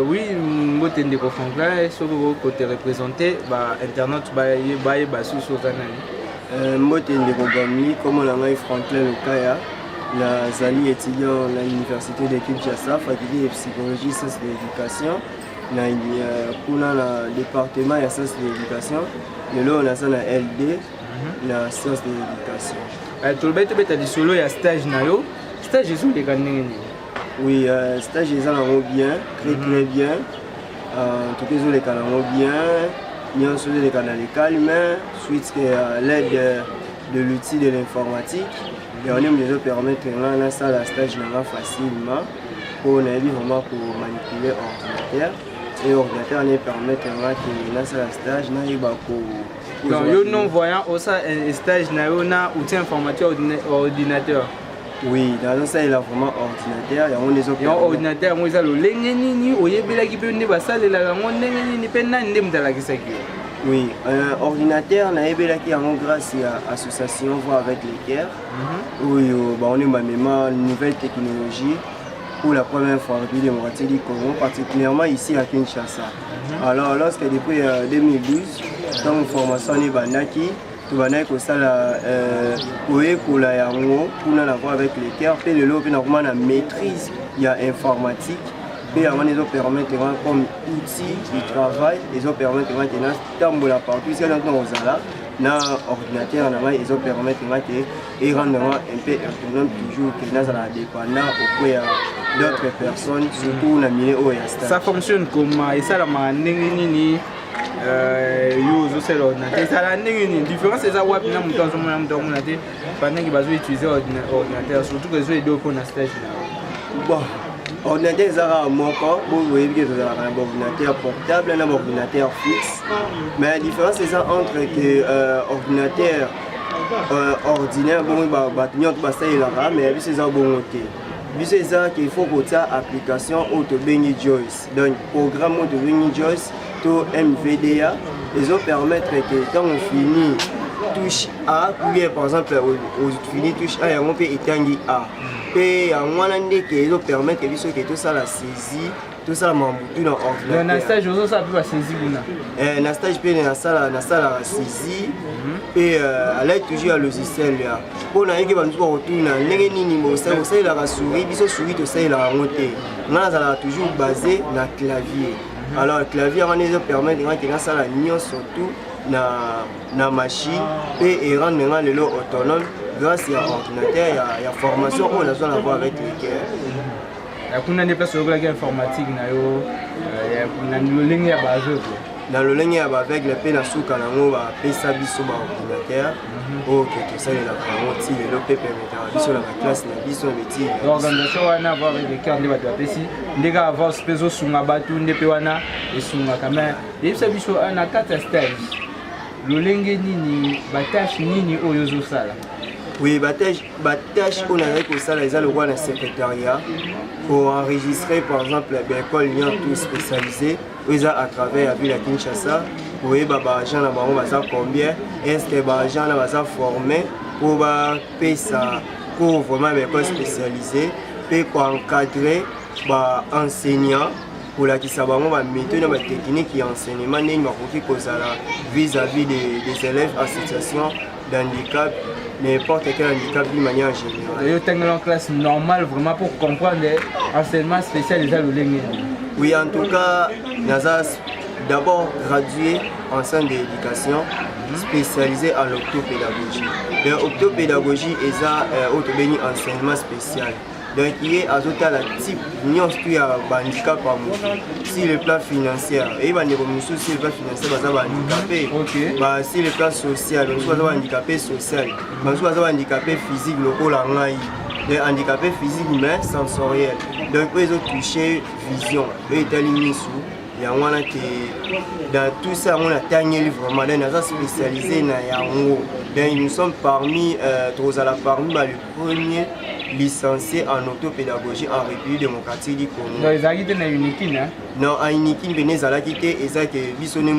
Oui, je suis Franklin, sur le côté représenté, Internet, sous comme on a Franklin Lukaya, la Zali étudiant à l'université de Kinshasa, faculté de psychologie, sciences de l'éducation, pour le département de sciences de l'éducation, et là on a ça la LD, la sciences de l'éducation. Tu as dit solo il y a stage stage is les gagner. Oui, stage ils ont bien, très bien. Tout les les canaux bien, ils ont sauvé les canaux mais suite à l'aide de l'outil de l'informatique, et on aime déjà permettre de ça la stage facilement pour vraiment pour manipuler l'ordinateur. Et l'ordinateur nous permet de lancer la stage donc nous voyons aussi un stage na outil informatique ordinateur. Oui, dans ça il a vraiment ordinateur, il y a des ordinateur moi ça le lengeni oyebela ki pe ne basale la ngo ndengeni pe na ndem dala kisaki. Oui, ordinateur na ebela ki en grâce à association voix avec les guerres. Oui, on est même nouvelle technologie pour la première fois en démocratie du Congo, particulièrement ici à Kinshasa. Alors lorsque depuis 2012, dans une formation est bandaki tout va naître ça la pour la yango pour la voir avec les cœurs puis le lot puis la maîtrise il y a informatique puis avant ils ont permettre comme outil du travail ils ont permettre maintenant tambola partout c'est dans nos ala na ordinateur na ils ont permettre et rendre un peu autonome toujours que dans la dépendant auprès d'autres personnes surtout na milieu où ça fonctionne comment et ça la nini la différence c'est ça pendant qu'ils vont utiliser l'ordinateur surtout que les deux pour la stage. Bon, ordinateur c'est un ordinateur portable et un ordinateur fixe. Mais la différence c'est ça entre ordinateur ordinaire mais c'est ça bon c'est ça qu'il faut que ça application auto Benny Joyce donc programme auto Benny Joyce to MVDA ils ont permettre que quand on finit touche A ou bien par exemple on finit touche A et on peut éteindre A et en moins ils ont permettre que tout ça la saisie tout ça m'a boutu dans ordinateur. Dans stage aussi ça peut saisir buna. Dans stage peut dans ça la saisie et à l'aide toujours à logiciel là. Pour na yeke bantu ko tuna ndenge nini mo ça la souris biso souris to ça la monter. Na ça la toujours basé na clavier. Alors le clavier on les permet de rendre ça la nion surtout na machine et rendre le lot autonome grâce à ordinateur il y a formation on a besoin d'avoir avec les cœurs. Kuna des places sur informatique na yo na lolenge ya bazo dans le lolenge ya avec les pe na suka nango ba pesa biso ba ordinateur OK tout ça la promotion le pe permettre biso la classe na biso beti l'organisation wana va avec les cœurs de ba pesi ndeka avoir spezo sunga batu ndepe wana esunga kama et ça biso na kata stage lolenge nini batache nini oyozo sala. Oui, tâche on a avec ça les le roi secrétariat pour enregistrer par exemple l'école tout spécialisé à travers la ville de Kinshasa pour les gens là combien est-ce que les gens là formés pour payer ça pour vraiment l'école spécialisée et pour encadrer enseignants pour la qui savent méthode de technique et enseignement vis-à-vis des élèves associations d'handicap n'importe quel handicap d'une manière générale. Vous avez une classe normale vraiment pour comprendre l'enseignement spécialisé. Oui, en tout cas, nous avons d'abord gradué en centre d'éducation spécialisé en octopédagogie. L'octopédagogie est un enseignement spécial. Donc, il y a un type de handicap si le plan financier, et si le plan financier est handicapé, si le plan social, on soit handicapé social, on soit handicapé physique, le handicapé physique mais sensoriel. Donc, ils ont touché vision, ils ont éliminé il y a dans tout ça, on a vraiment spécialisé dans Donc nous sommes parmi les premiers licenciés en autopédagogie en République démocratique du Congo. Donc, ils arrivent dans Unikin, hein? Non, à Unikin, ils ont quitté et ça que bisonné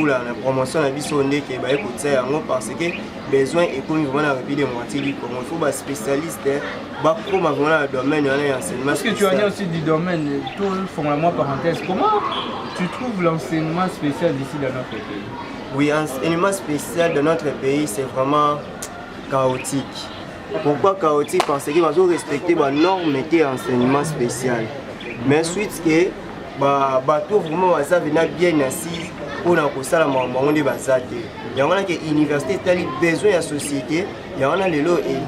la promotion de bisonné qui est côté parce que besoin est comme vraiment la République démocratique du Congo. Il faut des spécialistes, comme vraiment le domaine de l'enseignement. Parce que tu en es aussi du domaine, tout font-moi parenthèse. Comment tu trouves l'enseignement spécial d'ici dans notre pays? Oui, l'enseignement spécial de notre pays, c'est vraiment chaotique. Pourquoi chaotique? Parce qu'il va respecter les normes de l'enseignement spécial. Mais suite que tout vraiment ça vient bien assis pour la maman de bazate. Il y a que l'université a besoin de la société. Il y a les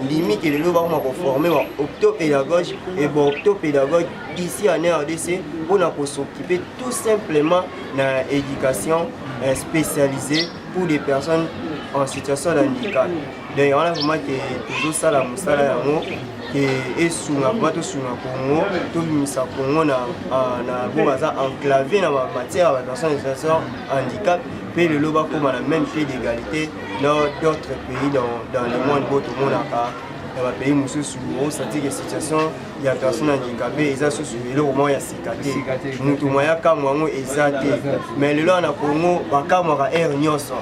limite les lots vont former octopédagogue et octopédagogue ici en RDC pour s'occuper tout simplement de l'éducation spécialisée pour des personnes en situation de handicap. Donc, il y a vraiment que toujours ça la musala et sous la boîte sous la Congo, tout le Congo na enclavé dans la matière de personnes en situation de handicap. Puis le loba comme la même pied d'égalité dans d'autres pays dans le monde où tout le monde a dans les pays où on sent que la situation il y a des personnes handicapées et ça sous le moment il y a cicatrice nous moya comme moi exacté mais le là na Congo ba kamera air nyoso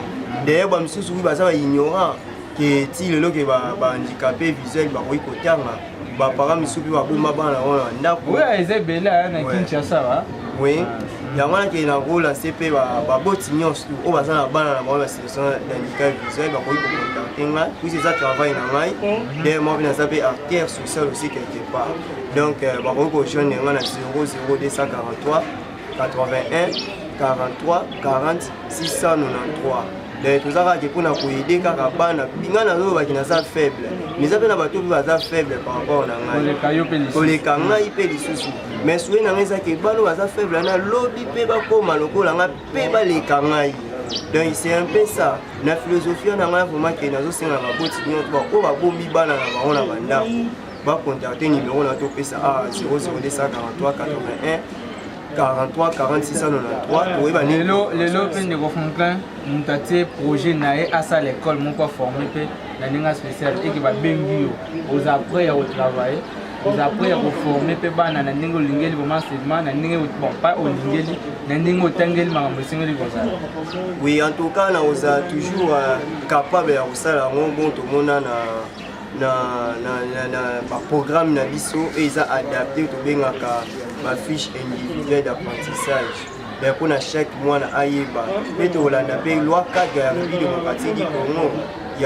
d'ailleurs ba misusu ba ça ignorant que ti le que ba handicapé visuel ba ko kotanga ba para misusu ba boma bana wana ndako oui ezebela na Kinshasa oui il y a un qui est en rôle à CP, Botignon, au bazar la banane, la situation d'handicap visuel, puis c'est ça travail dans la maille, des mots qui s'appellent artère sociale aussi quelque part. Donc, les jeunes sont à 00 243 81 43 40 693. Tout ça qui pour aider car bana binga na zo bakina ça faible mais ça na bato baza faible par rapport na ngai pour les kanga ipe lisusu mais soué na ngeza ke bano baza faible na lobby pe ba koma lokola nga pe ba les kanga donc c'est un peu ça na philosophie na nga vraiment que nazo senga ba boti nyot ba ko ba bombi bana na ba ona banda ba contacter numéro na to pesa a 00243 81 43 46 93 lelo pende ko Franklin mutatie projet nae asa l'école mon pas formé pe na ninga spécial et qui va bengi aux après au travail aux après au former pe bana na ningo lingeli vraiment seulement na ningo bon pas au lingeli na ningo tangeli makambo singeli ko ça. Oui, en tout cas na oza toujours capable ya usala bon to mona na programme na biso et ils a adapté to bengaka ma fiche individuelle d'apprentissage. Mais pour chaque mois na ayeba et to landa pe loi 4 de la République démocratique du Congo. Il y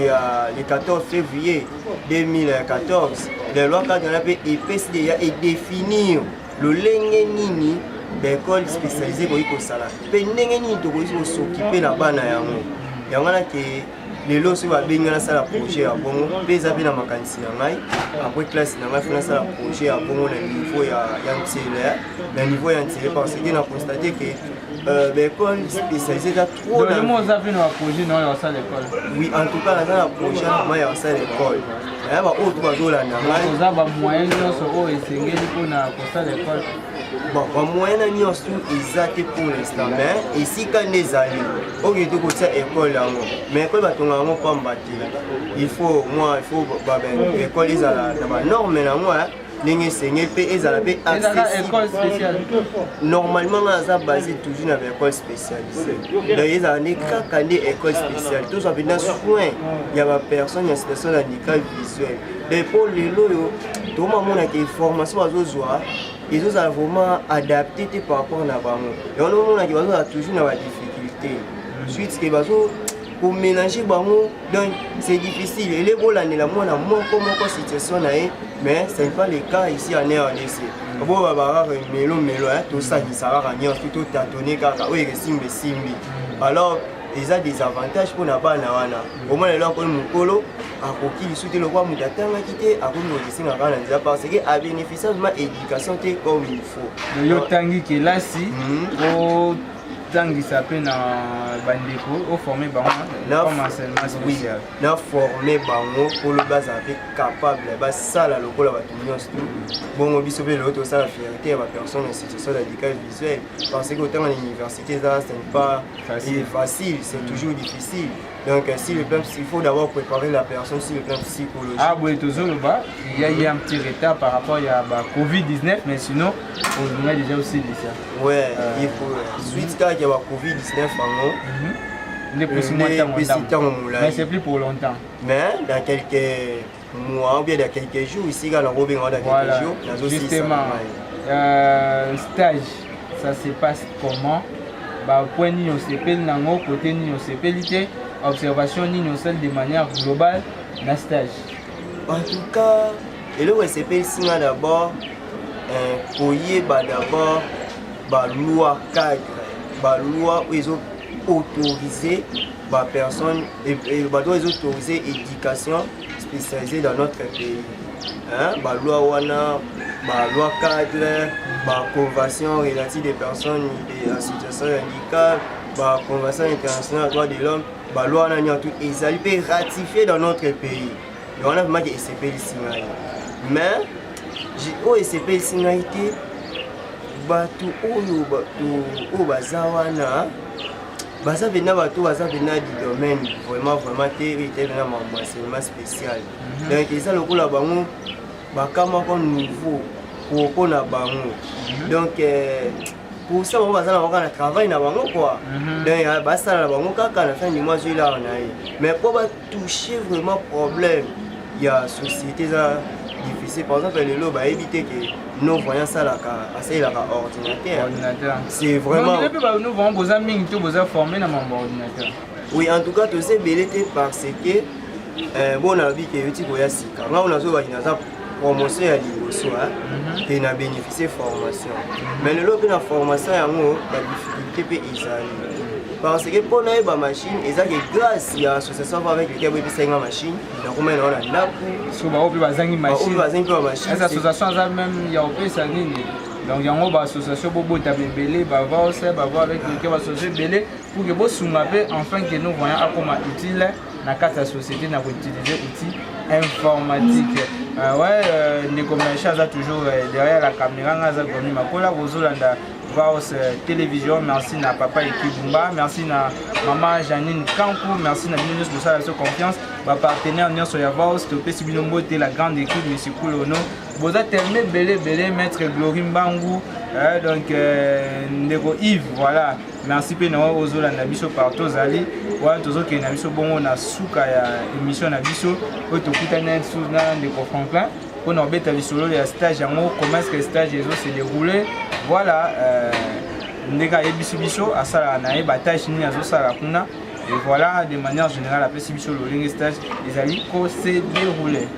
a le 14 février 2014, la loi 4 de la PSDA est définir le lengeni d'école spécialisée pour y sala. Pe lengeni to ko s'occuper na bana yango. Yangana ke les lots sur la bingana ça la projet à bon pesa bien na makanisi na ngai après classe na ngai fina ça la projet à bon na niveau ya ntile na niveau ya ntile parce que na constaté que l'école spécialisée a trop dans le monde ça vient un projet non ya ça l'école oui en tout cas dans la projet moi ya ça l'école ya ba autre bazola na ngai ça ba moyen nyonso o esengeli pona ko ça l'école. Bon, moyen na nyonso exact pour l'instant mais ici quand les alliés ok tu ko ça école là mais école batonga ngo pamba te il faut école ils a la norme na moi ndenge sengeli pe ezala pe école spéciale normalement ça basé toujours na école spécialisée donc ils a des kaka des école spéciale tout ça bien soin il y a personne en situation de handicap visuel mais pour les loyo tout moment na que formation bazozwa ils ont vraiment adapté par rapport à bango et on a toujours na difficulté suite que bazo pour mélanger bango donc c'est difficile et les bolani la moi na comment situation na mais ce n'est pas le cas ici en RDC bon baba melo tout ça qui sera gagné tout tâtonner kaka oui simbi alors ils ont des avantages pour na bana wana au moins là comme mukolo akoki lisuti le roi mutatanga kité akomi okisinga kana nza parce que a bénéficier de ma éducation comme il faut yo tangi kelasi o tangi sapé na bandeko o former bango comme enseignement spécial na former bango pour le base avec capable ba sala lokola ba nyonso bongo biso pe l'autre ça la fierté ya ba personne en situation de handicap visuel parce que autant à l'université ça ce n'est pas facile c'est toujours difficile Donc, il faut d'abord préparer la personne sur le plan psychologique. Ah oui, toujours il y a eu un petit retard par rapport à la Covid-19, mais sinon, on a déjà aussi dit ça. Ouais, il faut. Suite à la Covid-19, mais c'est plus pour longtemps. Mais dans quelques mois ou bien dans quelques jours, ici, dans quelques jours, justement, stage, ça se passe comment? Point ni on s'appelle nango côté ni on s'appelle observation ni on de manière globale na stage. En tout cas, et le SCP signe d'abord d'abord loi cadre, loi où ils ont autorisé personne et ils ont autorisé éducation spécialisée dans notre pays. Loi wana, loi cadre, convention relative des personnes en situation de handicap, convention internationale des droits de l'homme, loi wana tout et ça peut ratifier dans notre pays. On a vraiment des SCP ici. Mais j'ai SCP ici batu oyo bazawana baza vena du domaine vraiment enseignement spécial. Donc ça lokola bango bakama ko nouveau pour na bango. Donc pour ça on va na travail na bango quoi. Donc basa na bango kaka na fin du mois là on a. Mais pour toucher vraiment problème il y a société ça difficile. Par exemple le lot éviter que nous voyons ça là assez là ordinateur. C'est vraiment nous voyons besoin ming tout besoin former dans mon ordinateur. Oui, en tout cas tout c'est belité parce que bon avis que tu voyais si quand on a zo ba promotion à liboso et na bénéficier formation. Mais le lot que la formation ya ngo la difficulté peut izali. Parce que pour nous, la machine, et ça grâce à l'association avec laquelle on a une machine, donc on a une nappe. Si on a une machine, l'association a même il y a un donc il y a une association pour avec laquelle associer pour que vous soyez enfin que nous voyons comment utile dans la société dans utiliser outils informatiques. Ouais, a toujours derrière la caméra, télévision, merci à papa Ekibumba, merci à maman Janine Kankou, merci à Binous de sa confiance, ma partenaire Nion Soyavos, Topé Sibinombo, la grande équipe, M. Koulono, vous avez terminé belé, maître Glory Mbangou, donc Ndego Yves, voilà, merci Pénao Ozola Nabiso partout, Zali, ouais, tous autres qui Nabiso bon, on a souka émission Nabiso, Otokutane Souzna Ndego Franklin. Pour nous mettre sur le stage, comment est-ce que le stage s'est déroulé. Voilà, nous avons à ça, et voilà, de manière générale, après le stage, les alliés s'est déroulé.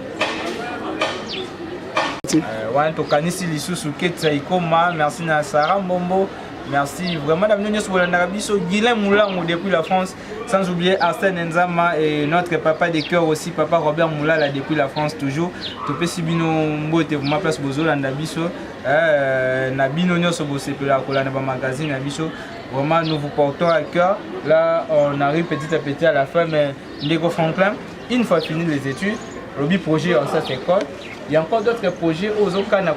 Merci à Sarah Mombo. Merci vraiment d'avoir venu sur l'Arabie Guilhem Moulin depuis la France, sans oublier Arsène Nzama et notre papa de cœur aussi, papa Robert Moula là depuis la France toujours. Topé Sibino Mbote vous m'appelez Bozo l'Andabiso, Nabino Nyoso Bosepela Kolana magazine Nabiso. Vraiment nous vous portons à cœur. Là on arrive petit à petit à la fin, mais Ndego Franklin, une fois fini les études, le projet en cette école. Il y a encore d'autres projets aux autres là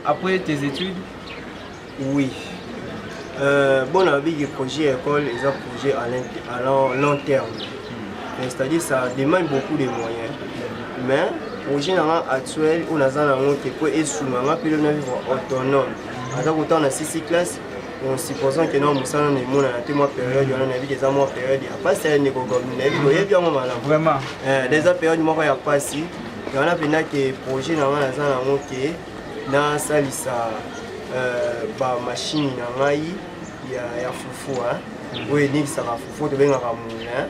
après tes études. Oui. Bon avis du projet école et un projet à long terme. C'est-à-dire ça demande beaucoup de moyens. Mais le projet actuel, on a un qui peut être sous maman puis on a autonome. Alors autant on a 6 classes, en supposant que nous avons une mois période, on a des mois période, il n'y a pas de négo vraiment. Des périodes il n'y a pas si. On a que le projet dans ça machine ya fufu oui ni ça va fufu de benga moulin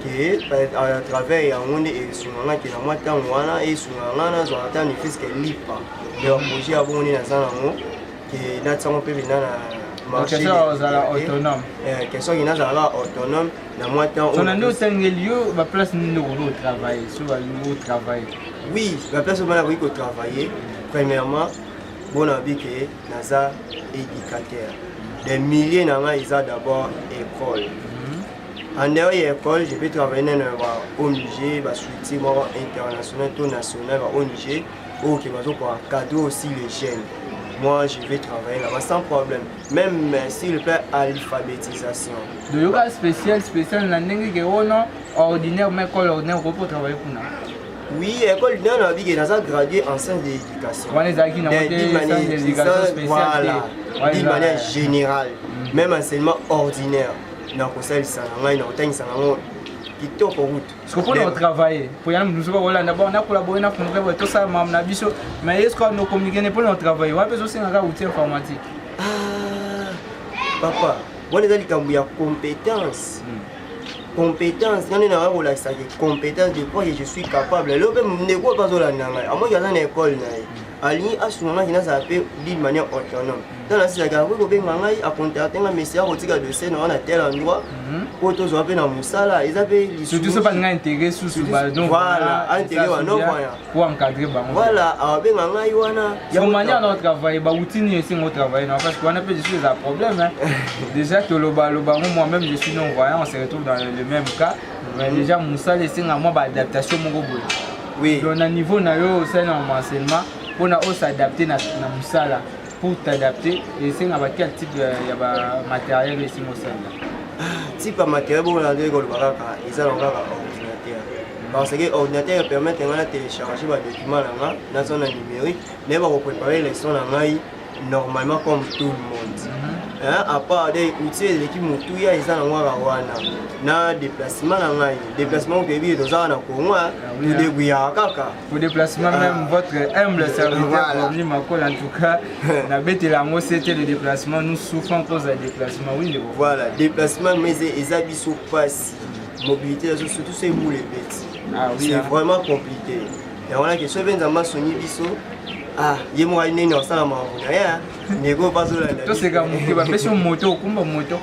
qui à travers ya monde et sunanga qui na mwata wana et sunanga na zo ata ni fiske lipa le projet a bon ni na sana ngo qui na tsango pe bina na marché autonome question qui na autonome na mwata on a nous lieu ba place ni au travail sur le travail oui la place où on a oui ko travailler premièrement bon avis que naza éducateur. Des milliers d'années, ils ont d'abord école. En dehors de l'école, je peux travailler dans un ONG, un soutien international, tout national, un ONG, qui va cadeau aussi les jeunes. moi je vais travailler là-bas sans problème. Même s'il plaît alphabétisation. De yoga spécial, na ndenge ke ono ordinaire mais école ordinaire pour travailler pour nous. Oui, école ordinaire na bigi na gradué en sciences de l'éducation. On les a qui na d'éducation spéciale. D'une manière générale, même enseignement ordinaire. Na conseil ça na ngai na oteng ça na kitoko route. Ce qu'on peut travailler. Pour y aller nous on a collaboré na fondre tout ça mam na biso mais est-ce qu'on nous communiquer pour notre travail. On peut aussi na outil informatique. Ah papa, on est dans le compétence. Compétence, il y a une compétence de quoi je suis capable. Là, je ne vois pas ça. À moi, il y a une école. Ali à ce moment il a appelé d'une manière autonome. Dans la situation, vous pouvez à contacter un message au tigre de scène à tel endroit. Pour tous appeler dans Moussala, ils avaient surtout ce pas intérêt sous ce ballon. Voilà, intérêt à non pour encadrer. Voilà, avec un aïwana. Il y a un manière de travailler, bah routine aussi on travaille parce qu'on a peu de choses à problème. Déjà que le ballon moi-même je suis non voyant, on se retrouve dans le même cas. Mais déjà Moussala c'est un moi adaptation mon gros. Oui. Donc à niveau na yo c'est un enseignement. On a aussi adapté na musala pour t'adapter et c'est quel type de matériel ici musala. Type de matériel pour la dire que le baraka ils ont un ordinateur. Parce que l'ordinateur permet de télécharger des documents dans son numérique, mais va préparer les sons normalement comme tout le monde. À part des outils de l'équipe Moutouya, ils ont un déplacement. Déplacement que vous avez dans un Congo, vous devez pour déplacement, même votre humble serviteur, en tout cas, c'était le déplacement, nous souffrons cause de déplacement. Oui, voilà, déplacement, mais ils habitent pas si. Mobilité, surtout c'est vous les petits. C'est vraiment compliqué. Et on a que ce que vous avez sonné, ah, il y a moi une ça m'a nego pas sur la to c'est comme qui va faire sur moto kumba moto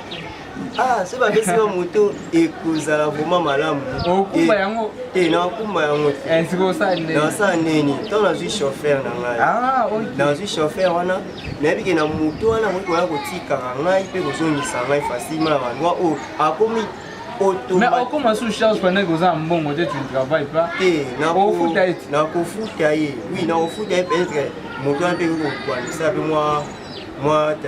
ah c'est pas faire sur moto et kuzala vraiment malamu o kumba yango et na kumba yango c'est comme ça né dans ça neni to na suis chauffeur na ngai ah OK dans suis chauffeur wana mais biki na moto wana ko ya ko tika ngai pe ko zongisa ngai facilement na bandwa o akomi mais comment sous charge pendant que vous avez un bon modèle tu ne travailles pas oui na ko foutaye oui na ko foutaye peut-être moto un peu quoi ça peu moi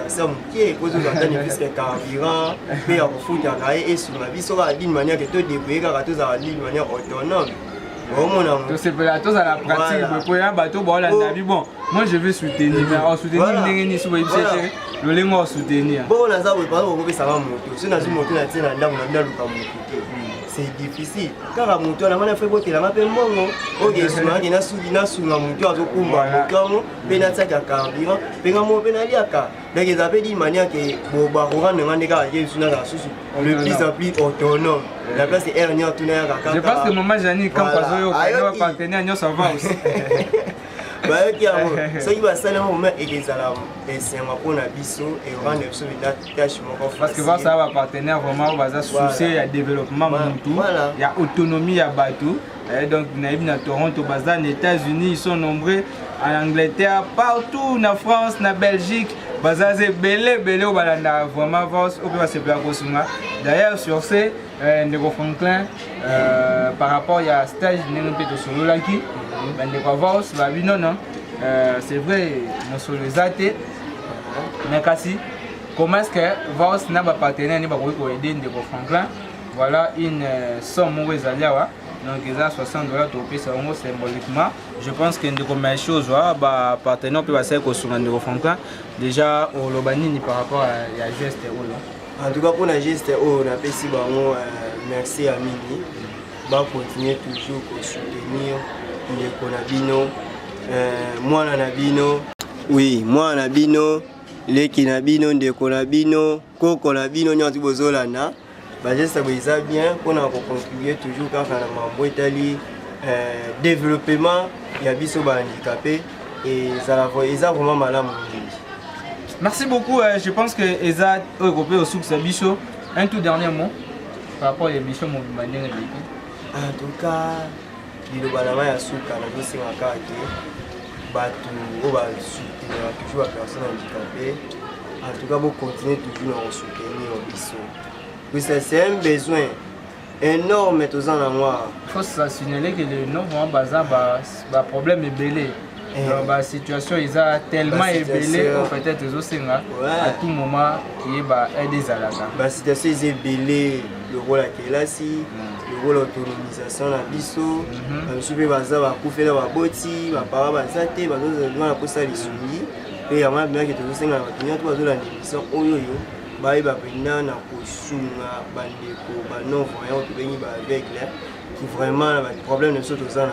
ça mon pied cause de entendre plus carburant puis à foutre et sur ma vie sera d'une manière que tout débrouiller car tout ça d'une manière autonome. Tout c'est pour tous à la pratique pour un bateau bon la vie bon moi je vais soutenir mais en soutenir ni sur le lengo soutenir bon là ça veut pas qu'on peut ça moto si na moto na tena ndam na luka moto c'est difficile car la moto la mana fait botter la mappe mbongo OK souvent qui na sunga moto azokumba moto pe na tsaka carburant pe ngamo pe na liaka donc ils avaient dit manière que bo ba rendre ngande ka ye suna la susu le plus en plus autonome la place est dernière tout na ka je pense que maman Jani quand paso yo va partenaire nyo ça va aussi bah qui a ça qui va ça là moment et les ala c'est ma pour na biso et rendre biso une tâche mon parce que voir ça va partenaire vraiment va ça soucier il y a développement tout il y a autonomie il y a bateau donc naïb na Toronto bazar aux États-Unis ils sont nombreux en Angleterre partout en France en Belgique bazar c'est belé au balanda vraiment force au peut se plaire kosunga d'ailleurs sur ce Ndeko Franklin par rapport il y a stage n'impe to solo laki Ndeko Vos ba bino non c'est vrai mon solo zate mais kasi comment est-ce que Vos n'a pas partenaire ni ba ko aider Ndeko Franklin voilà une somme où ils allaient donc ils ont $60 pour payer ça symboliquement je pense que Ndeko mais chose ba partenaire peut passer ko sur Ndeko Franklin déjà au Lobani par rapport à ya geste en tout cas pour la geste on a payé merci à Mini va continuer toujours à soutenir Ndeko Nabino moi Nabino oui moi Nabino Leki Nabino Ndeko Nabino Koko Nabino nyati bozolana bah juste ça bien pour contribuer toujours quand on a membre Italie développement il y a biso ba handicapé et ça la ils a vraiment malamu. Merci beaucoup je pense que Eza européen au succès biso un tout dernier mot par rapport à l'émission mon manière de en tout cas il y a ya suka na dosi makaki batu o ba soutenir toujours la personne handicapée en tout cas vous continuer toujours à soutenir biso. Oui, c'est un besoin énorme tous en moi. Il faut signaler que le nom vraiment bazar ba problème est belé. La situation est tellement ébélée, peut-être à tout moment qui est des alaka. La situation est ébélée, le rôle à Kelasi, le rôle d'autonomisation à Bisso, je suis basé à Koufé, à Boti, à Paraba, à Zate, à Zozan, à Posta, les Souli, et à moi, bien que tu sais, à Tunia, toi, de la émission Oyoyo, bah, il va venir à Kosunga, Bandeko, non-voyant, tu venir avec là, qui vraiment a des problèmes de saut aux ans.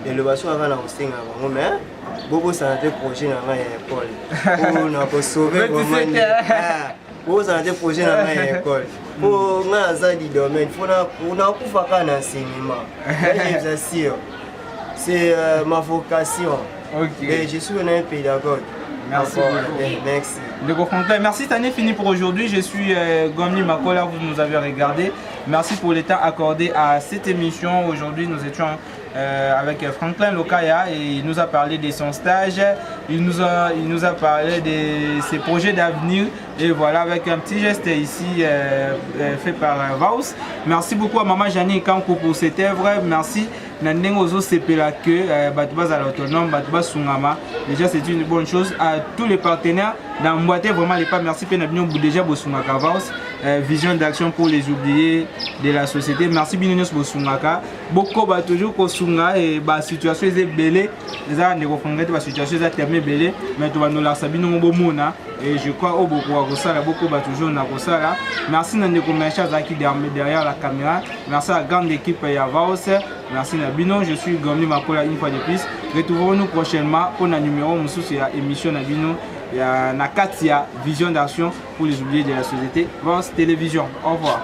L'élévation avant la hosting avant, mais beaucoup ça a été projet dans ma école. On a pas sauvé vraiment. Beaucoup ça a été projet dans ma école. Pour moi, ça dit domaine, on a pour faire un enseignement. Je vous assure, c'est ma vocation. Et je suis un pédagogue. Merci beaucoup. Merci. Merci, Tane fini pour aujourd'hui. Je suis Gomni Makola, vous nous avez regardé. Merci pour le temps accordé à cette émission. Aujourd'hui, nous étions avec Franklin Lokaya et il nous a parlé de son stage. Il nous a parlé de ses projets d'avenir. Et voilà, avec un petit geste ici fait par Vaus. Merci beaucoup à Maman Jani Kanko pour cette œuvre. Merci. Nandengozo Sepela que Batouba à l'autonome, Batouba Sungama. Déjà, c'est une bonne chose. À tous les partenaires d'emboîter vraiment les pas. Merci Penabino Boudéja Bosungaka Vaus. Vision d'action pour les oubliés de la société. Merci Binonios Bosungaka. Beaucoup va toujours Kosunga et la situation est belle. Les gens ne refondent pas la situation est tellement belle. Mais tu vas nous la sabiner au Bomona. Et je crois au beaucoup à Rosala, beaucoup va toujours na Rosala. Merci Nandeko Mecha Zaki derrière la caméra. Merci à la grande équipe Yavaos. Merci Nabino. Je suis Gomni Makola une fois de plus. Retrouvons-nous prochainement pour un numéro de l'émission Nabino. Il y a Nakatia Vision d'action pour les oubliés de la société. Vos Télévision. Au revoir.